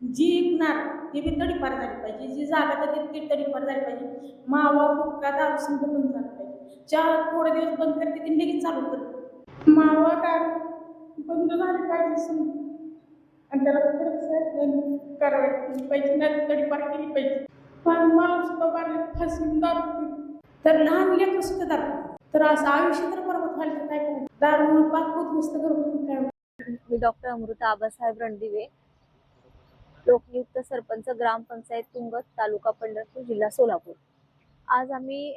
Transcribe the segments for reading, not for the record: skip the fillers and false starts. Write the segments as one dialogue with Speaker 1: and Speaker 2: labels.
Speaker 1: जी ऐकणार ती बी तडीपार झाली पाहिजे, जी जागा तर ती तडीपार झाली पाहिजे. मावा गुटखा दारू संघ बंद झाला पाहिजे. चहा थोडे दिवस बंद करते ती लगेच चालू करते. मावा दारू बंद झाली पाहिजे समजा, आणि त्याला कडक कारवाई केली पाहिजे, नाही तडीपार केली पाहिजे. पण मला सुद्धा मारले फासून दारू पिऊन. तर लहान लेकरं सुद्धा दारू पितात. तर असं आयुष्य तर बरोबर व्हायला तर काय करायचं? दारूमुळे पाक उद्ध्वस्त घरगुती काय होतं?
Speaker 2: मी डॉक्टर अमृता आबासाहेब रणदिवे, लोकनियुक्त सरपंच, ग्रामपंचायत तुंगत, तालुका पंढरपूर, जिल्हा सोलापूर. आज आम्ही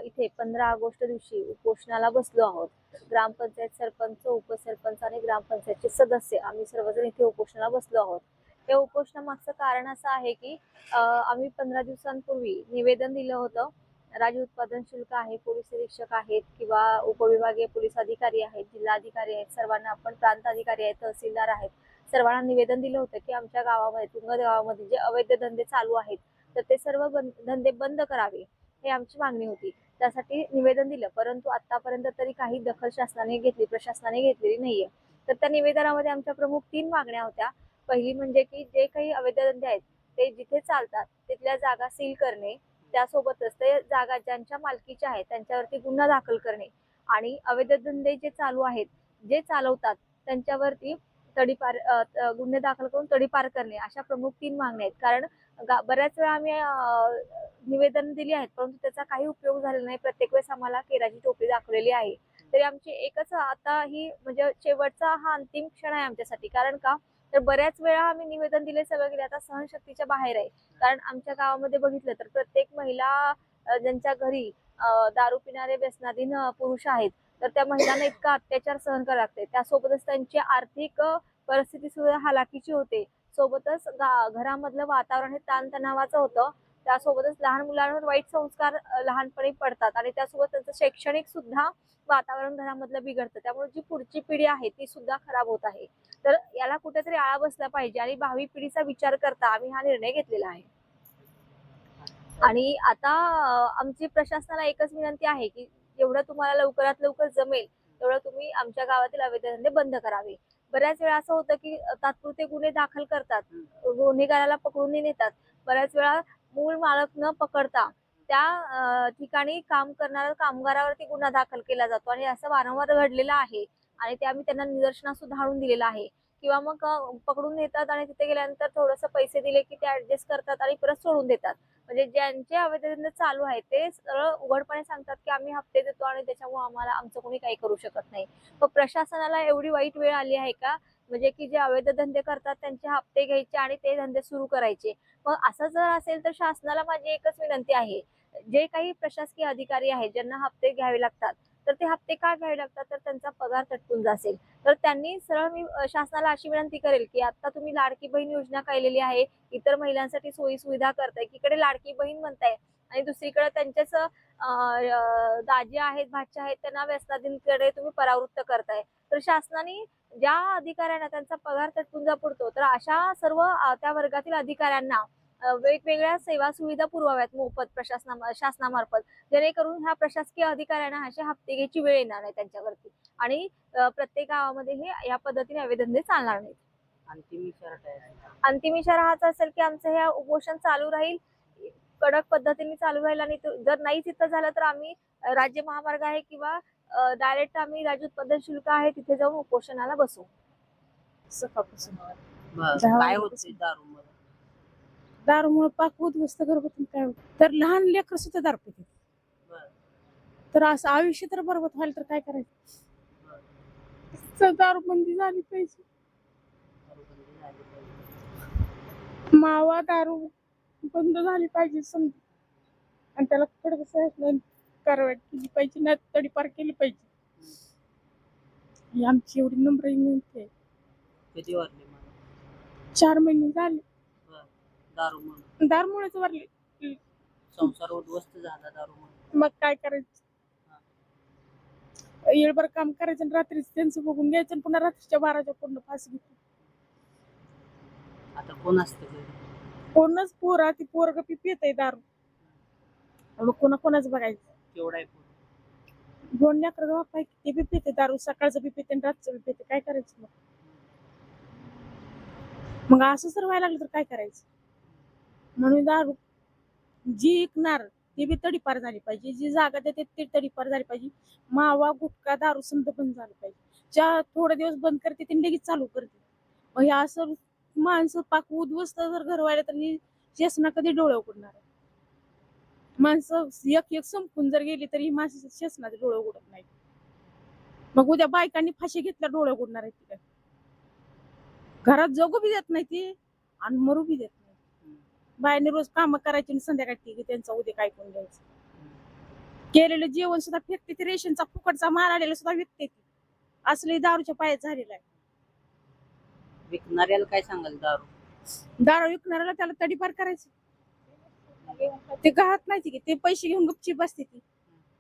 Speaker 2: इथे 15 ऑगस्ट दिवशी उपोषणाला बसलो आहोत. ग्रामपंचायत सरपंच, उपसरपंच आणि ग्रामपंचायतचे सदस्य आम्ही सर्वजण इथे उपोषणाला बसलो आहोत. या उपोषणामागचं कारण असं आहे की आम्ही 15 दिवसांपूर्वी निवेदन दिलं होतं. राज्य उत्पादन शुल्क आहे, पोलीस निरीक्षक आहेत किंवा उपविभागीय पोलीस अधिकारी आहेत, जिल्हाधिकारी आहेत, सर्वांना आपण प्रांत अधिकारी आहेत, तहसीलदार आहेत, सर्वांना निवेदन दिलं होतं की आमच्या गावामध्ये, तुंगत गावामध्ये जे अवैध धंदे चालू आहेत तर ते सर्व धंदे बंद करावे, हे आमची मागणी होती. त्यासाठी निवेदन दिलं, परंतु आतापर्यंत तरी काही दखल शासनाने घेतली, प्रशासनाने घेतलेली नाहीये. तर त्या निवेदनामध्ये आमच्या प्रमुख 3 मागण्या होत्या. पहिली म्हणजे की जे काही अवैध धंदे आहेत ते जिथे चालतात तिथल्या जागा सील करणे, त्यासोबतच ते जागा ज्यांच्या मालकीच्या आहेत त्यांच्यावरती गुन्हा दाखल करणे आणि अवैध धंदे जे चालू आहेत, जे चालवतात त्यांच्यावरती गुन्हे दाखल करून तडीपार करणे, अशा प्रमुख 3 मागण्या आहेत. कारण बऱ्याच वेळा आम्ही निवेदन दिली आहेत, परंतु त्याचा काही उपयोग झालेला नाही. प्रत्येक वेळेस आम्हाला केराची टोपली दाखवलेली आहे. तरी आमची एकच आता ही म्हणजे शेवटचा हा अंतिम क्षण आहे आमच्यासाठी. कारण का, तर बऱ्याच वेळा आम्ही निवेदन दिले, सगळं केले, आता सहनशक्तीच्या बाहेर आहे. कारण आमच्या गावामध्ये बघितलं तर प्रत्येक महिला ज्यांच्या घरी दारू पिणारे व्यसनाधीन पुरुष आहेत, तर त्या महिलांना इतका अत्याचार सहन करावे लागते. त्यासोबतच त्यांची आर्थिक परिस्थिती सुद्धा हालाकीची होते. सोबतच घरामधलं वातावरण हे ताणतणावाचं होतं. त्यासोबतच लहान मुलांवर वाईट संस्कार लहानपणी पडतात आणि त्यासोबत त्यांचं शैक्षणिक सुद्धा वातावरण घरामधलं बिघडतं. त्यामुळे जी पुढची पिढी आहे ती सुद्धा खराब होत आहे. तर याला कुठेतरी आळा बसला पाहिजे आणि भावी पिढीचा विचार करता आम्ही हा निर्णय घेतलेला आहे. आणि आता आमची प्रशासनाला एकच विनंती आहे की जेवढं तुम्हाला लवकरात लवकर जमेल तेवढं तुम्ही आमच्या गावातील अवैध धंदे बंद करावे. बऱ्याच वेळा असं होतं की तात्पुरते गुन्हे दाखल करतात, गुन्हेगाराला पकडून नेतात. बऱ्याच वेळा मूळ मालक न पकडता त्या ठिकाणी काम करणाऱ्या कामगारावरती गुन्हा दाखल केला जातो आणि असं वारंवार घडलेलं आहे आणि ते आम्ही त्यांना निदर्शनास सुद्धा आणून दिलेलं आहे. किंवा मग पकडून नेतात आणि तिथे गेल्यानंतर थोडंसं पैसे दिले की ते ऍडजस्ट करतात आणि परत सोडून देतात. म्हणजे ज्यांचे अवैध धंदे चालू आहेत ते सरळ उघडपणे सांगतात की आम्ही हप्ते देतो आणि त्याच्यामुळे आम्हाला आमचं कोणी काही करू शकत नाही. मग प्रशासनाला एवढी वाईट वेळ आली आहे का, म्हणजे की जे अवैध धंदे करतात त्यांचे हप्ते घ्यायचे आणि ते धंदे सुरू करायचे? मग असं जर असेल तर शासनाला माझी एकच विनंती आहे, जे काही प्रशासकीय अधिकारी आहेत ज्यांना हप्ते घ्यावे लागतात, तर ते हप्ते का घ्यावे लागतात, तर त्यांचा पगार तटकून जाईल. तर त्यांनी सरळ मी शासनाला अशी विनंती करेल की आता तुम्ही लाडकी बहीण योजना काढलेली आहे, इतर महिलांसाठी सोयी सुविधा करताय, एकीकडे लाडकी बहीण म्हणताय आणि दुसरीकडे त्यांच्याच दाजी आहेत, भाच्या आहेत, त्यांना व्यसनाधीनकडे तुम्ही परावृत्त करताय. तर शासनाने ज्या अधिकाऱ्यांना त्यांचा पगार तटपुंजा पडतो, तर अशा सर्व त्या वर्गातील अधिकाऱ्यांना वेगवेगळ्या सेवा सुविधा पुरवाव्यात मोफत शासनामार्फत, जेणेकरून ह्या प्रशासकीय अधिकाऱ्यांना असे हप्ते घ्यायची वेळ येणार नाही त्यांच्यावरती आणि प्रत्येक गावामध्ये हे या पद्धतीने अवैध धंदे चालणार नाहीत. अंतिम इशारा हाच असेल की आमचं हे उपोषण चालू राहील, कडक पद्धतीने चालू राहील आणि जर नाहीच इथं झालं तर आम्ही राज्य महामार्ग आहे किंवा डायरेक्ट आम्ही राज्य उत्पादन शुल्क आहे तिथे जाऊन उपोषणाला बसू.
Speaker 1: सकाळपासून
Speaker 3: काय होते दारूमुळे?
Speaker 1: दारूमुळे पाक उद्ध्वस्त घरगुती काय होतं? तर लहान लेकरं सुद्धा दारू पितात. तर असं आयुष्य तर बरोबर व्हायला तर काय करायचं? दारूबंदी झाली पाहिजे. मावा दारू बंद झाली पाहिजे समजा, आणि त्याला कडक कारवाई केली पाहिजे, नाही तडीपार केली पाहिजे. ही आमची एवढी नम्र विनंती आहे.
Speaker 3: कधी वारले?
Speaker 1: 4 महिने झाले
Speaker 3: दारूमुळे?
Speaker 1: दारूमुळेच वारले.
Speaker 3: संसार उद्ध्वस्त झाला दारूमुळे.
Speaker 1: मग काय करायचं? येळभर काम करायचं आणि रात्रीच त्यांचं बघून घ्यायचं आणि पुन्हा रात्रीच्या 12च्या पूर्ण फास घेतो.
Speaker 3: आता कोण असतं घरी?
Speaker 1: कोणच पोरा ती पोरग पिते दारू, मग कोणाच बघायचं?
Speaker 3: केवढा आहे पोर?
Speaker 1: 2 लेकरं बाप आहे, ते बी पिते दारू, सकाळचं बी पिते आणि रातचं बी पिते, काय करायचं मग? मग असं जर व्हायला लागलं तर काय करायचं? म्हणून दारू जी विकणार ती बी तडीपार झाली पाहिजे, जी जागा देते ती तडीपार झाली पाहिजे. मावा गुटखा दारू समजा बंद झालं पाहिजे. ज्या थोडे दिवस बंद करते ती लगेच चालू करते. मग हे असं माणसं पाक उद्ध्वस्त जर घर व्हायला तर ही शासना कधी डोळे उघडणार आहे? माणसं एक एक संपून जर गेली तरी माणसं शासनाचे डोळे उघडत नाही. मग उद्या बायकांनी फाशी घेतल्या डोळे उघडणार आहे ती काय? घरात जगू बी देत नाही ती आणि मरू बी देत नाही. बायाने रोज काम करायची आणि संध्याकाळी ती त्यांचा उद्या काय कोण द्यायचं. केलेलं जेवण सुद्धा फेकते ती, रेशनचा फुकटचा मार आलेला सुद्धा विकते ती. असले दारूच्या पायात झालेला आहे.
Speaker 3: विकणाऱ्याला काय सांगाल दारू?
Speaker 1: दारू विकणाऱ्याला त्याला तडीपार करायचं. ते घरात नाही की ते पैसे घेऊन गपची बसते ती.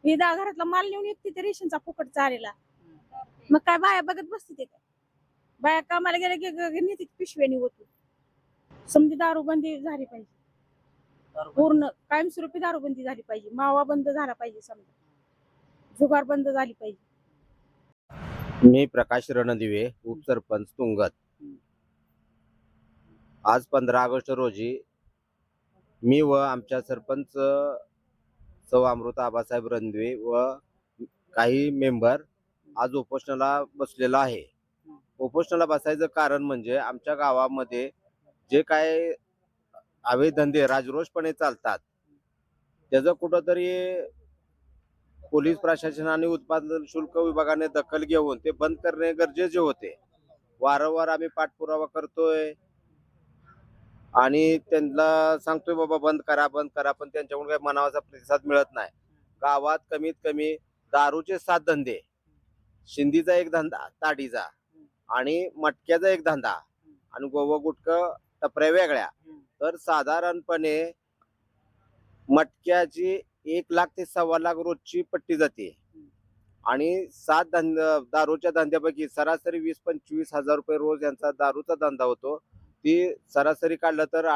Speaker 1: हे घरातला माल नेऊन विकते ते रेशनचा फुकटचा आलेला. मग काय बाया बघत बसते ते काय? बाया कामाला गेल्या की नेते पिशव्यानी होतो. समजी दारूबंदी झाली पाहिजे. पूर्ण कायमस्वरूपी दारूबंदी झाली पाहिजे. मावा बंद झाला पाहिजे, समजा जुगार बंद झाली पाहिजे.
Speaker 4: मी प्रकाश रणदिवे, उपसरपंच तुंगत. आज 15 ऑगस्ट रोजी मी व आमच्या सरपंच सौ अमृता आबासाहेब रणदिवे व काही मेंबर आज उपोषणाला बसलेलो आहे. उपोषणाला बसायचं कारण म्हणजे आमच्या गावामध्ये जे काय अवैध धंदे राजरोषपणे चालतात त्याचं कुठंतरी पोलीस प्रशासन आणि उत्पादन शुल्क विभागाने दखल घेऊन ते बंद करणे गरजेचे होते. वारंवार आम्ही पाठपुरावा करतोय आणि त्यांना सांगतोय बाबा बंद करा बंद करा, पण त्यांच्याकडून काही मनावाचा प्रतिसाद मिळत नाही. गावात कमीत कमी दारूचे 7 धंदे, शिंदीचा एक धंदा ताडीचा आणि मटक्याचा एक धंदा आणि गोवा गुटखा टपऱ्या वेगळ्या. तर साधारणपणे मटक्याची 1 लाख ते 1.25 लाख रोजची पट्टी जाते आणि 7 दारूच्या धंद्यापैकी सरासरी 20-25 हजार रुपये रोज यांचा दारूचा धंदा होतो. ती सरासरी काढलं तर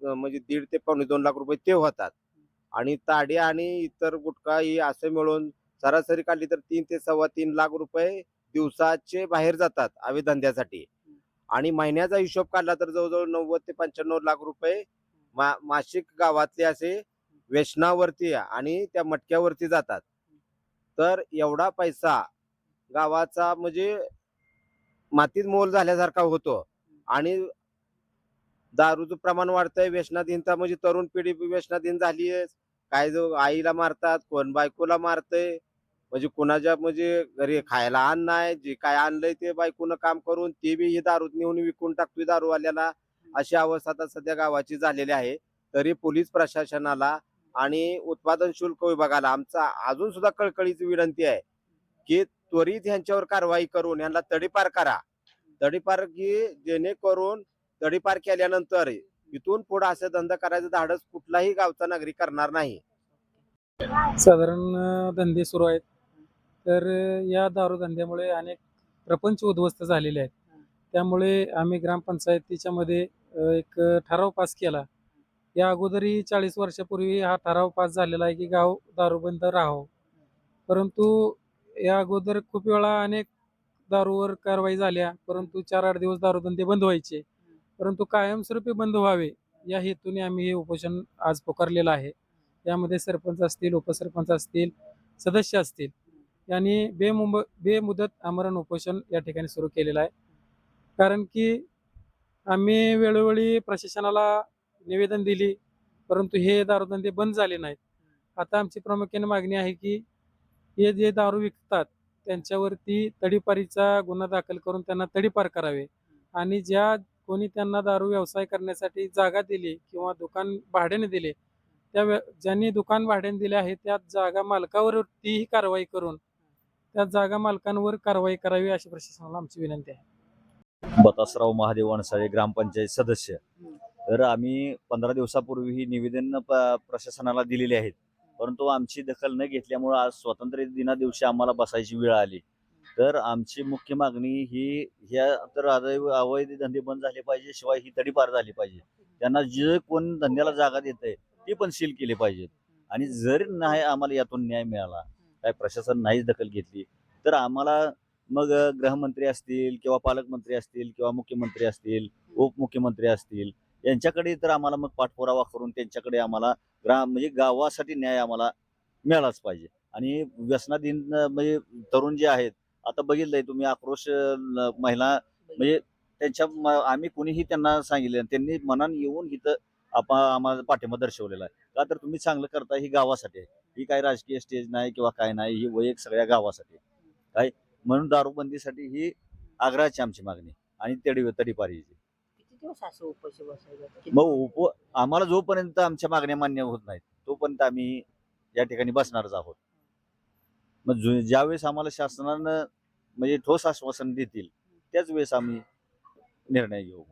Speaker 4: म्हणजे 1.5 ते 2.25 लाख रुपये ते होतात. आणि ताडी आणि इतर गुटखा ही असे मिळून सरासरी काढली तर 3 ते 3.25 लाख रुपये दिवसाचे बाहेर जातात अवैध धंद्यासाठी. आणि महिन्याचा हिशोब काढला तर जवळजवळ 90 ते 95 लाख रुपये मासिक गावातले असे व्यसनावरती आणि त्या मटक्यावरती जातात. तर एवढा पैसा गावाचा म्हणजे मातीत मोल झाल्यासारखा होतो. आणि दारूचं प्रमाण वाढतंय, व्यसनाधीनता म्हणजे तरुण पिढी व्यसनाधीन झाली आहे. काय जो आईला मारतात, कोण बायकोला मारतंय, म्हणजे कोणाच्या म्हणजे घरी खायला अन्न नाही, जे काय आणलंय ते बायकोनं काम करून ते बी ही दारू नेऊन विकून टाकतोय दारूवाल्याला. अशी अवस्था आता सध्या गावाची झालेली आहे. तरी पोलीस प्रशासनाला आणि उत्पादन शुल्क विभागाला आमचा अजून सुद्धा कळकळीची विनंती आहे की त्वरित यांच्यावर कारवाई करून यांना तडीपार करा. तडीपार की जेणेकरून तडीपार केल्यानंतर इथून पुढे असं धंदा करायचं धाडस कुठलाही गावचा नागरिक करणार नाही.
Speaker 5: साधारण धंदे सुरू आहेत. तर या दारू धंद्यामुळे अनेक प्रपंच उद्ध्वस्त झालेले आहेत. त्यामुळे आम्ही ग्रामपंचायतीच्या मध्ये एक ठराव पास केला. या अगोदरही 40 वर्षापूर्वी हा ठराव पास झालेला आहे की गाव दारूबंद राहावं. परंतु या अगोदर खूप वेळा अनेक दारूवर कारवाई झाल्या, परंतु 4-8 दिवस दारूधंदे बंद व्हायचे. परंतु कायमस्वरूपी बंद व्हावे या हेतूने आम्ही हे उपोषण आज पुकारलेलं आहे. यामध्ये सरपंच असतील, उपसरपंच असतील, सदस्य असतील यांनी बेमुदत आमरण उपोषण या ठिकाणी सुरू केलेलं आहे. कारण की आम्ही वेळोवेळी प्रशासनाला निवेदन दिली, परंतु हे दारूधंदे बंद झाले नाहीत. आता आमची प्रामुख्याने मागणी आहे की हे जे दारू विकतात त्यांच्यावरती तडीपारीचा गुन्हा दाखल करून त्यांना तडीपार करावे आणि ज्या कोणी त्यांना दारू व्यवसाय करण्यासाठी जागा दिली किंवा दुकान भाड्याने दिले ज्यांनी दुकान भाड्याने दिले आहे त्या जागा मालकावरतीही कारवाई करून त्या जागा मालकांवर कारवाई करावी अशी प्रशासनाला आमची विनंती आहे.
Speaker 6: बतासराव महादेव वणसाळे, ग्रामपंचायत सदस्य. तर आम्ही 15 दिवसापूर्वी ही निवेदन प्रशासनाला दिलेली आहेत, परंतु आमची दखल न घेतल्यामुळे आज स्वातंत्र्य दिना दिवशी आम्हाला बसायची वेळ आली. तर आमची मुख्य मागणी ही ह्या तर अवैध धंदे बंद झाले पाहिजे, शिवाय ही तडीपार झाली पाहिजे. त्यांना जे कोण धंद्याला जागा देतंय ती पण सील केली पाहिजेत. आणि जर नाही आम्हाला यातून न्याय मिळाला, काय प्रशासन नाहीच दखल घेतली, तर आम्हाला मग गृहमंत्री असतील किंवा पालकमंत्री असतील किंवा मुख्यमंत्री असतील, उपमुख्यमंत्री असतील, यांच्याकडे तर आम्हाला मग पाठपुरावा करून त्यांच्याकडे आम्हाला म्हणजे गावासाठी न्याय आम्हाला मिळालाच पाहिजे. आणि व्यसनाधीन म्हणजे तरुण जे आहेत, आता बघितलंय तुम्ही आक्रोश महिला म्हणजे आम्ही कुणीही त्यांना सांगितलं, त्यांनी मनाने येऊन इथं आम्हाला पाठिंबा दर्शवलेला आहे. का तर तुम्ही चांगलं करता, ही गावासाठी आहे. ही काही राजकीय स्टेज नाही किंवा काय नाही, ही वैयक्तिक सगळ्या गावासाठी आहे. काय म्हणून दारूबंदीसाठी ही आग्रहाची आमची मागणी आणि तडीपारीची.
Speaker 3: किती दिवस असं उपाशी बसायचं?
Speaker 6: मग आम्हाला जोपर्यंत आमच्या मागण्या मान्य होत नाहीत तोपर्यंत आम्ही या ठिकाणी बसणारच आहोत. मग ज्यावेळेस आम्हाला शासनानं म्हणजे ठोस आश्वासन देतील त्याच वेळेस आम्ही निर्णय घेऊ.